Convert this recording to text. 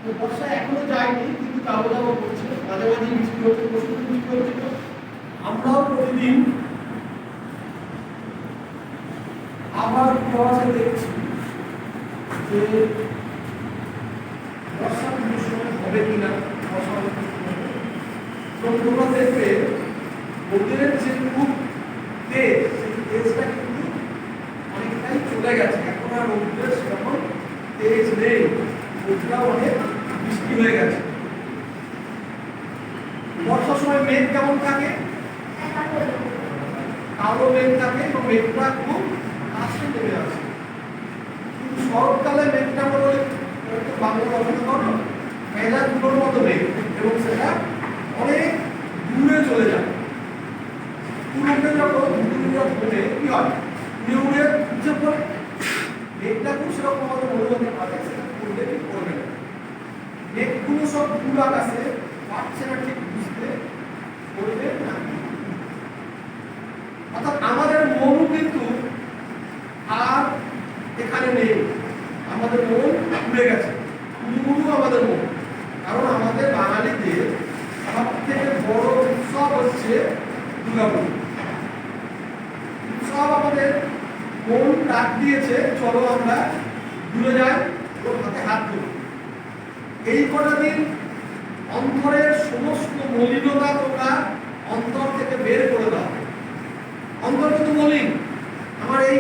তো বর্ষা এখনো যায়নি, কিন্তু যাবো যাবো করছে, মাঝে মাঝে বৃষ্টি হচ্ছে, প্রচুর বৃষ্টি হচ্ছিল। আমরাও প্রতিদিন আবার প্রবাসে দেখছি যে বর্ষা কোনো সময় হবে কিনা, বর্ষা এবং তোমরা দেখবে ওদের যে খুব তেজ, সেই তেজটা কিন্তু অনেকটাই চলে গেছে। এখন আর রৌদ্রের সেরকম তেজ নেই, রৌদ্রটা অনেক বৃষ্টি হয়ে গেছে। বর্ষার সময় মেঘ কেমন থাকে? কালো মেঘ থাকে এবং মেঘটা খুব কাছে নেমে আসে। কিন্তু শরৎকালে মেঘটা হলো একটু বাংলা রচনা করো মেঘা দুটোর মতো মেঘ, এবং সেটা অনেক দূরে চলে যায়। পুরোটা যখন ঘুরে কি হয়, উড়ে উঠে পড়ে। মেঘটা খুব সেরকম আমাদের মনোরঞ্জন পাবে, সেটা করবে কি করবে না। মেঘগুলো সব দূর আকাশে, পাচ্ছে না ঠিক বুঝতে, করবে না। অর্থাৎ আমাদের মন কিন্তু আর এখানে নেই, আমাদের মন উড়ে গেছে, আমাদের মন। কারণ আমাদের বাঙালিদের সব থেকে বড় উৎসব হচ্ছে দুর্গাপুজো। উৎসব আমাদের মন ডাক দিয়েছে, চলো আমরা দূরে যাই, ওর হাতে হাত ধরি। এই কটা দিন অন্তরের সমস্ত মলিনতা তোমরা অন্তর থেকে বের করে দাও। অন্তর কিন্তু মলিন, আমার এই